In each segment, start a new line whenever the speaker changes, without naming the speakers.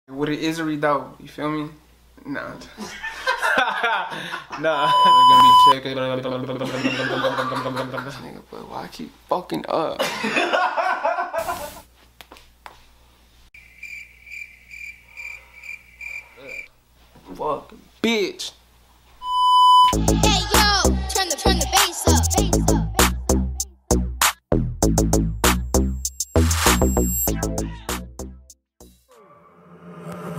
With an Isery though, you feel me? Nah. Nah. They're gonna be checking. Nigga, but why I keep fucking up? Fuck, bitch.
Hey yo, turn the bass up.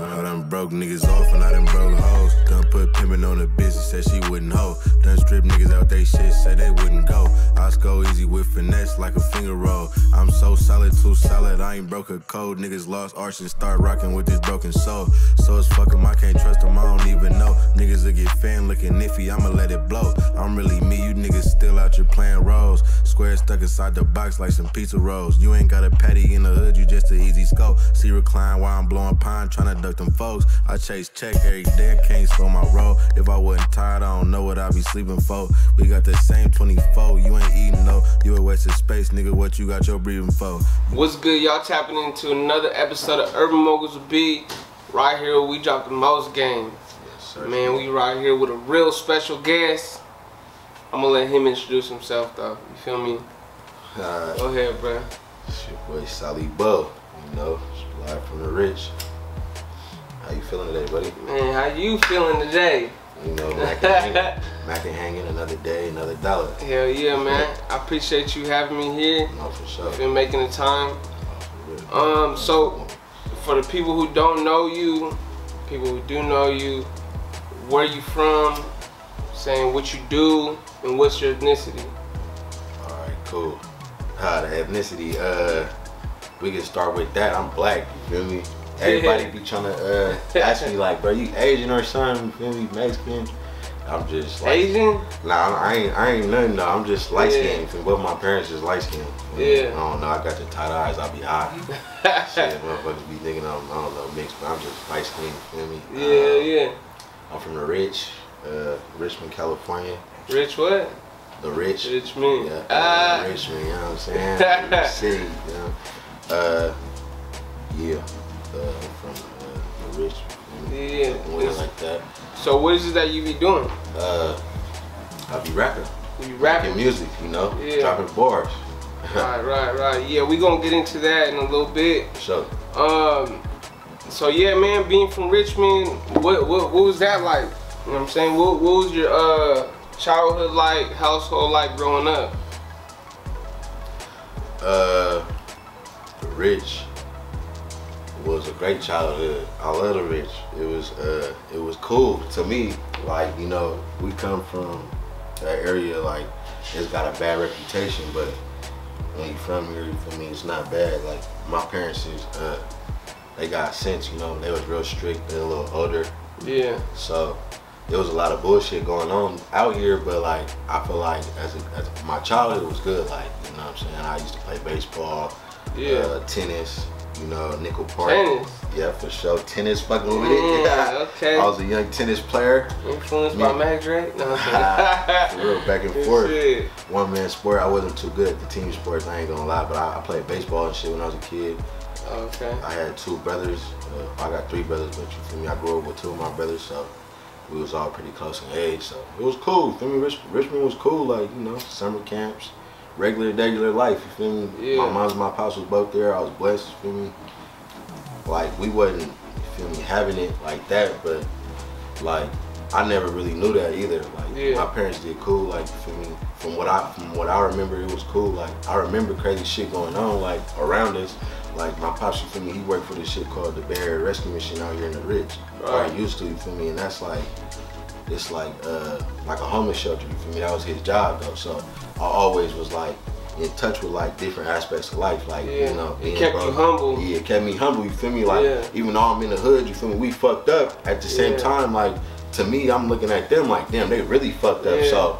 I done broke niggas off and I done broke hoes. Done put pimpin' on the bitch, said she wouldn't hoe. Done strip niggas out they shit, said they wouldn't go. I go easy with finesse like a finger roll. I'm so solid, too solid, I ain't broke a code. Niggas lost arch and start rocking with this broken soul. So it's fuck 'em, I can't trust 'em, I don't even know. Niggas will get fan looking iffy, I'ma let it blow. I'm really me, you niggas still out here playing roles. Square stuck inside the box like some pizza rolls. You ain't got a patty in the hood, you just an easy scope. See recline while I'm blowing pine, tryna duck them folks. I chase check every day, I can't slow my roll. If I wasn't tired, I don't know what I'd be sleeping for. We got the same 24, you ain't eating though. You a waste of space, nigga, what you got your breathing for?
What's good, y'all? Tapping into another episode of Urban Moguls B. Right here, we drop the most game.
Yes, sir.
Man, we right here with a real special guest. I'm gonna let him introduce himself though, you feel me? Go ahead, bro.
It's your boy SollyBo, you know, live from the rich. How you feeling today, buddy?
Man, how you feeling today?
You know, Mac and hanging, another day, another dollar.
Hell yeah, man. I appreciate you having me here.
No, for sure.
For making the time.
Oh,
So for the people who don't know you, people who do know you, where you from, saying what you do, and what's your ethnicity?
Alright, cool. The ethnicity, we can start with that. I'm black, you feel me? Everybody be trying to ask me like, bro, you Asian or something, you feel me? Mexican? I'm just like,
Asian?
Nah, I ain't nothing though. I'm just light skinned. Both my parents is light skinned.
Yeah.
I don't know, I got the tight eyes, I'll be high. Shit, motherfuckers be thinking I don't know, mixed, but I'm just light skinned, you feel me?
Yeah.
I'm from the rich, Richmond, California.
Rich what?
The rich.
Richmond.
Yeah, Richmond, you know what I'm saying? The city, you know. Yeah. From the rich.
Yeah.
Like that.
So what is it that you be doing?
I be rapping.
You be rapping?
Making music, you know?
Yeah.
Dropping bars.
Right. Yeah, we gonna get into that in a little bit.
Sure.
So yeah, man, being from Richmond, what was that like? You know what I'm saying? What was your childhood like, household like growing up?
The rich was a great childhood. I love the rich. It was cool to me. Like, you know, we come from that area, like, it's got a bad reputation, but when you from here, for me, it's not bad. Like, my parents is, they got sense, you know, they was real strict, they're a little older.
Yeah.
So there was a lot of bullshit going on out here, but like, I feel like as my childhood was good, like, you know what I'm saying? I used to play baseball, tennis, you know, nickel park.
Tennis?
Yeah, for sure. Tennis, fucking with it.
Okay.
I was a young tennis player.
Influenced by Mac Drake? No,
for real, back and forth.
Shit.
One man sport. I wasn't too good at the team sports, I ain't gonna lie, but I played baseball and shit when I was a kid.
Okay.
I had 2 brothers. I got 3 brothers, but you feel me? I grew up with 2 of my brothers, so we was all pretty close in age. So it was cool. Feel me? Richmond was cool. Like, you know, summer camps, regular life. You feel me?
Yeah.
My mom's and my pops was both there. I was blessed. You feel me? Like, we wasn't, you feel me, having it like that, but like, I never really knew that either. Like, my parents did cool. Like, you feel me? From what I remember, it was cool. Like, I remember crazy shit going on, like, around us. Like, my pops, you feel me, he worked for this shit called the Bay Area Rescue Mission out here in the Ridge. Right. Or used to, you feel me? And that's like, it's like a homeless shelter, you feel me? That was his job though. So I always was like in touch with like different aspects of life. Like, you know,
it kept you humble.
Yeah, it kept me humble, you feel me? Like, even though I'm in the hood, you feel me, we fucked up. At the same time, like, to me, I'm looking at them like, damn, they really fucked up. So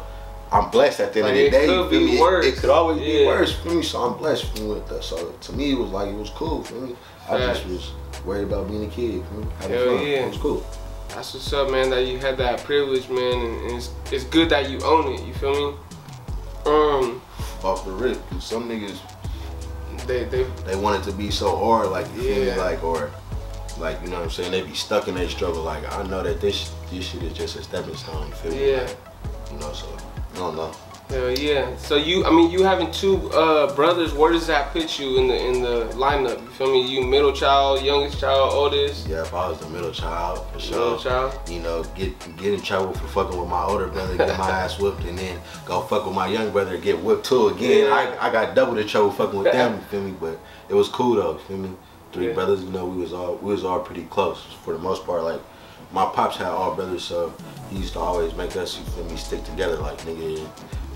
I'm blessed at the end of the day.
It could be worse.
It could always be worse, for me. So I'm blessed with that. So to me, it was like, it was cool for me. I just was worried about being a kid, for me. Having fun. It was cool.
That's what's up, man, that you had that privilege, man, and it's good that you own it, you feel me?
Off the rip, cause some niggas,
they
want it to be so hard, like, you feel me, like, or like, you know what I'm saying, they be stuck in their struggle. Like, I know that this shit is just a stepping stone, you feel me?
Yeah.
Like, you know, so I don't know.
Hell yeah. So you having 2 brothers, where does that put you in the lineup? You feel me? You middle child, youngest child, oldest?
Yeah, if I was the middle child, for sure.
Middle child?
You know, get in trouble for fucking with my older brother, get my ass whooped, and then go fuck with my young brother and get whooped too again.
Yeah.
I got double the trouble fucking with them, you feel me? But it was cool though, you feel me? 3 brothers, you know, we was all pretty close for the most part. Like, my pops had all brothers, so he used to always make us, you feel me, stick together. Like, nigga,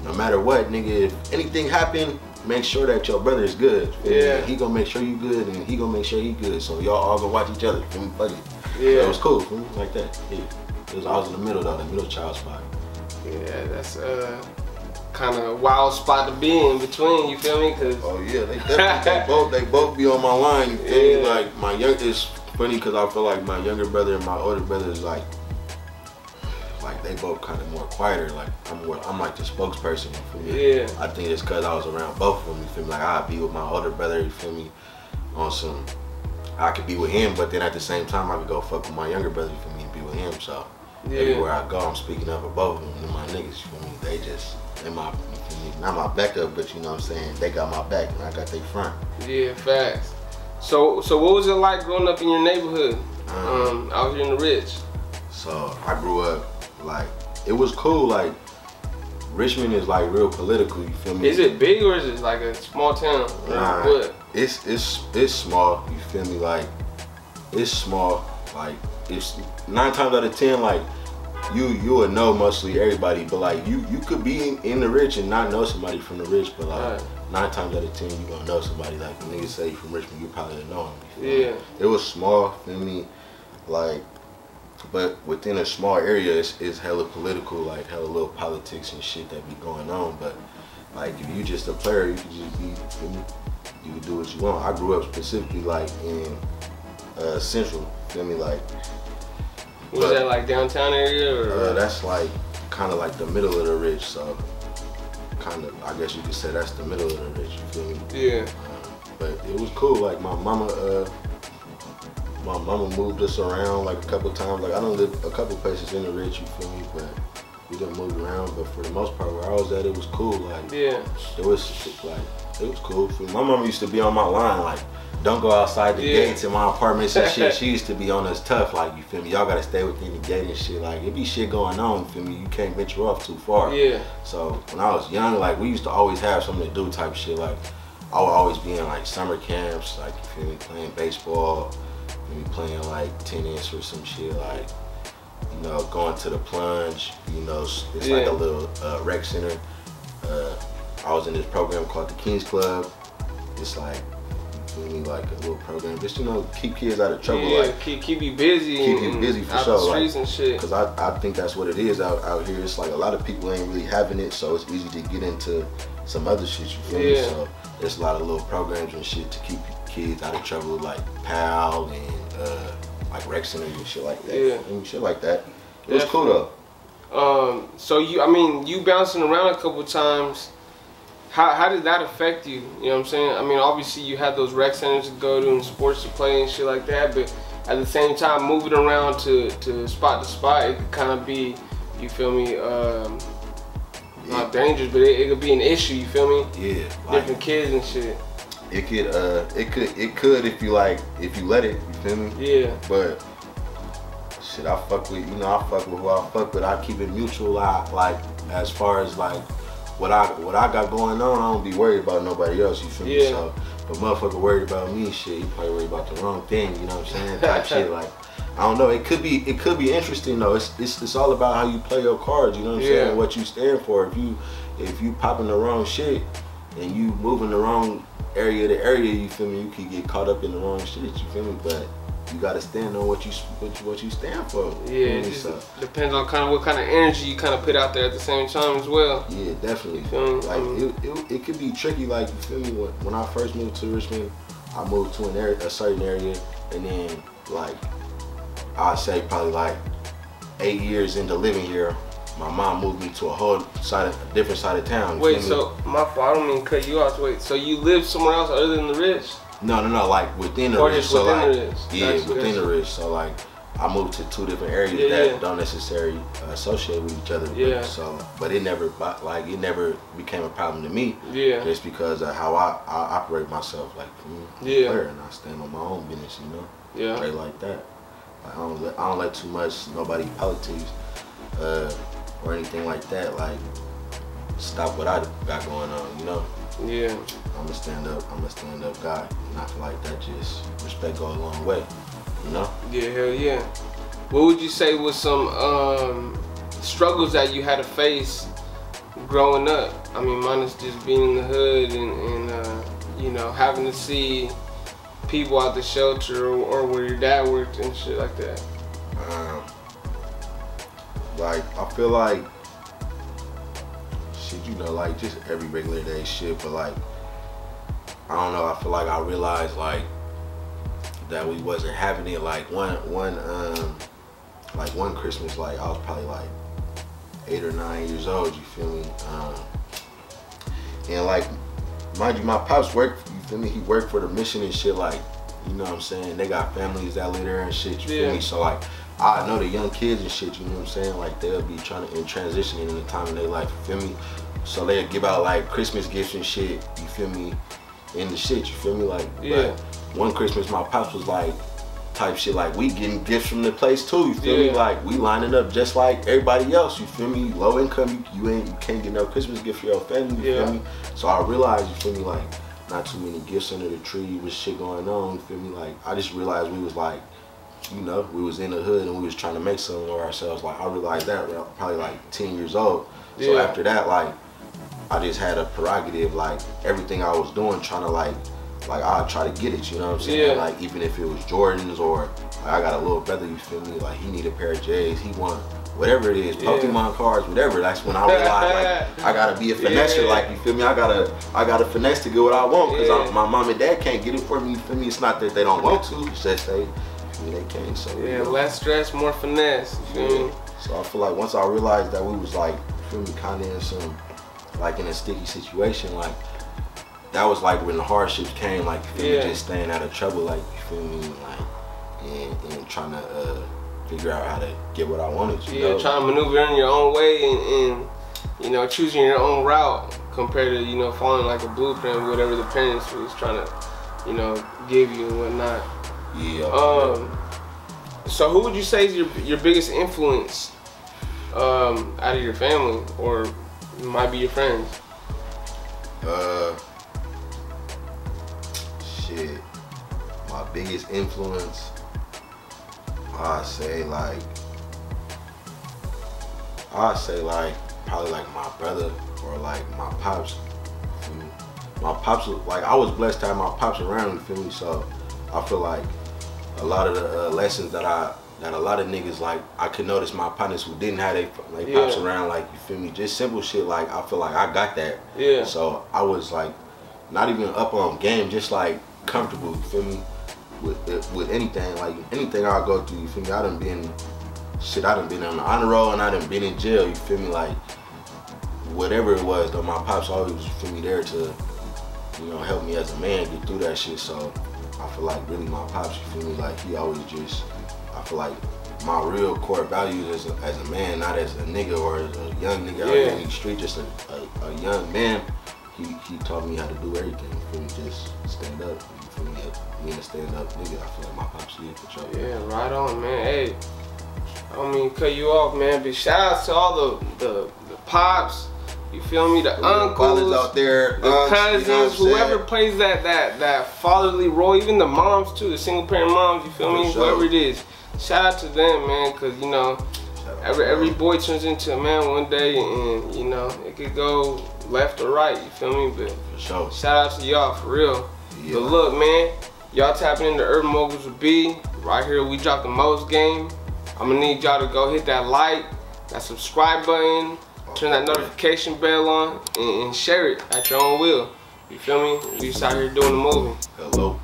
no matter what, nigga, if anything happen, make sure that your brother is good.
Yeah.
He gonna make sure you good, and he gonna make sure he good. So y'all all gonna watch each other. Feel me? Fuck it.
Yeah.
So it was cool. Feel me? Like that. Yeah. I was in the middle though, the middle child spot.
Yeah, that's kind of wild spot to be in between. You feel me? Cause
oh yeah, they definitely they both be on my line. You feel me? Like my youngest, funny because I feel like my younger brother and my older brother is like they both kind of more quieter. Like I'm like the spokesperson for me.
Yeah.
I think it's cause I was around both of them. You feel me? Like I'd be with my older brother. You feel me? On some, I could be with him, but then at the same time I could go fuck with my younger brother. You feel me? And be with him. So everywhere I go, I'm speaking up for both of them. And my niggas, you feel me? They my, you feel me? Not my backup, but you know what I'm saying? They got my back and I got their front.
Yeah, facts. So what was it like growing up in your neighborhood? Out here in the Ridge? So
I grew up, like, it was cool. Like, Richmond is like real political, you feel me?
Is it big or is it like a small town?
Nah,
what?
It's small, you feel me? Like, it's small. Like, it's 9 times out of 10, like, you would know mostly everybody, but like you could be in the Rich and not know somebody from the Rich, but like 9 times out of 10 you gonna know somebody. Like when niggas say you from Richmond, you probably know them.
Yeah.
It was small, feel me? Like, but within a small area, it's hella political, like hella little politics and shit that be going on. But like if you just a player, you could just be, feel me? You could do what you want. I grew up specifically like in Central, feel me? Like.
Was that like downtown area or?
That's like kind of like the middle of the Ridge, so kind of, I guess you could say that's the middle of the Ridge, you feel me?
Yeah.
But it was cool. Like my mama moved us around like a couple times. Like I don't live a couple places in the Ridge, you feel me? But we done moved around. But for the most part, where I was at, it was cool. Like it was cool. My mama used to be on my line like, don't go outside the gates in my apartments and shit. She used to be on us tough, like, you feel me? Y'all gotta stay within the gate and shit. Like, it be shit going on, you feel me? You can't venture off too far. Yeah. So when I was young, like, we used to always have something to do type shit. Like, I would always be in like summer camps, like, you feel me, playing baseball, maybe playing like tennis or some shit, like, you know, going to the plunge, you know, it's like a little rec center. I was in this program called the Kings Club. It's like, like a little program, just, you know, keep kids out of trouble.
Yeah,
like
keep you busy.
Keep you busy for sure.
Out the streets and shit.
Cause I think that's what it is out here. It's like a lot of people ain't really having it, so it's easy to get into some other shit. You feel me? So there's a lot of little programs and shit to keep kids out of trouble, like PAL and like rec center and shit like that. Yeah, and shit like that. It was cool though.
So you bouncing around a couple times. How did that affect you? You know what I'm saying? I mean, obviously you had those rec centers to go to and sports to play and shit like that, but at the same time, moving around to spot, it could kind of be, you feel me, not dangerous, but it could be an issue, you feel me? Yeah. Different like, kids and shit.
It could if you let it, you feel me? Yeah. But shit, I fuck with who I fuck with. I keep it mutual, like as far as like, what I got going on, I don't be worried about nobody else, you feel me? So, but motherfucker worried about me, shit, he probably worried about the wrong thing, you know what I'm saying? Type shit, like, I don't know, it could be interesting though. It's all about how you play your cards, you know what I'm saying? What you stand for. If you popping the wrong shit and you moving the wrong area to area, you feel me? You could get caught up in the wrong shit, you feel me? But you gotta stand on what you stand for.
Yeah, it just depends on what kind of energy you kind of put out there at the same time as well.
Yeah, definitely. You feel me? Like it could be tricky. Like, you feel me? When I first moved to Richmond, I moved to a certain area, and then like I'd say probably like 8 years into living here, my mom moved me to a different side of town.
Wait, so my fault. I don't mean to cut you off. Wait, so you lived somewhere else other than the Ridge?
No, like within the
or
ridge.
just
So
within
like,
the ridge.
yeah,
Gotcha,
within
gotcha.
the ridge. So like, I moved to 2 different areas that don't necessarily associate with each other.
Yeah.
So, but it never became a problem to me.
Yeah.
Just because of how I operate myself, like I'm a player, and I stand on my own business, you know.
Yeah.
Right like that. Like, I don't let too much nobody politics or anything like that. Like stop what I got going on, you know.
Yeah.
I'm a stand up guy, and I feel like that just respect goes a long way, you know.
Yeah, hell yeah. What would you say was some struggles that you had to face growing up? I mean, minus just being in the hood and you know, having to see people out the shelter or where your dad worked and shit like that.
Like I feel like shit, you know, like just every regular day shit, but like I don't know, I feel like I realized like that we wasn't having it. Like one Christmas, like I was probably like 8 or 9 years old, you feel me? And like, mind you, my pops worked, you feel me? He worked for the mission and shit, like, you know what I'm saying? They got families that live there and shit, you feel me? So like, I know the young kids and shit, you know what I'm saying? Like they'll be trying to transition in the time in their life, you feel me? So they'll give out like Christmas gifts and shit, you feel me? In the shit, you feel me? Like, but one Christmas my pops was like, type shit, like we getting gifts from the place too, you feel me? Like we lining up just like everybody else, you feel me? Low income, you can't get no Christmas gift for your family, you feel me? So I realized, you feel me, like not too many gifts under the tree with shit going on, you feel me? Like I just realized we was like, you know, we was in the hood and we was trying to make something of ourselves. Like I realized that probably like 10 years old. So after that, like I just had a prerogative, like everything I was doing, trying to like I'll try to get it, you know what I'm saying? Like even if it was Jordans or like, I got a little brother, you feel me? Like he need a pair of J's, he want whatever it is, Pokemon cards, whatever. That's when I realized like I gotta be a finesser, like you feel me? I gotta finesse to get what I want, because my mom and dad can't get it for me, you feel me? It's not that they don't want to, it's just they can't. So you know.
Less stress, more finesse, you feel me?
So I feel like once I realized that we was like, you feel me, kinda in some, like in a sticky situation, like that was like when the hardships came, like you feel me, just staying out of trouble, like you feel me, like and trying to figure out how to get what I wanted, you know?
Trying to maneuver in your own way and you know, choosing your own route compared to, you know, following like a blueprint, whatever the parents was trying to, you know, give you and whatnot. So who would you say is your biggest influence out of your family, or might be your friends?
Shit, my biggest influence, I'd say like probably like my brother or like my pops. My pops, like I was blessed to have my pops around, you feel me? So I feel like a lot of the lessons that a lot of niggas, like I could notice my partners who didn't have their pops around, like you feel me, just simple shit, like I feel like I got that. So I was like not even up on game, just like comfortable, you feel me, with anything, like anything I go through, you feel me? I done been on the honor roll and I done been in jail, you feel me? Like whatever it was though, my pops always was, you feel me, there to, you know, help me as a man get through that shit. So I feel like really my pops, you feel me, like he always just, I feel like my real core values as a man, not as a nigga or as a young nigga out here in the street, just a young man, he taught me how to do everything, you feel me, just stand up, you feel me, being a stand up nigga, I feel like my pops did for sure.
Yeah, right on, man. Hey, I don't mean to cut you off, man, but shout out to all the pops, you feel me, the uncles
out there,
the cousins,
you know
whoever plays that fatherly role, even the moms too, the single parent moms, you feel me, whoever it is. Shout out to them, man, because you know, every boy turns into a man one day, and you know, it could go left or right, you feel me? But
for sure.
Shout out to y'all, for real. But look, man, y'all tapping into Urban Moguls with B. Right here, we dropped the most game. I'm gonna need y'all to go hit that like, that subscribe button, turn that notification bell on, and share it at your own will. You feel me? We just out here doing the moving.
Hello.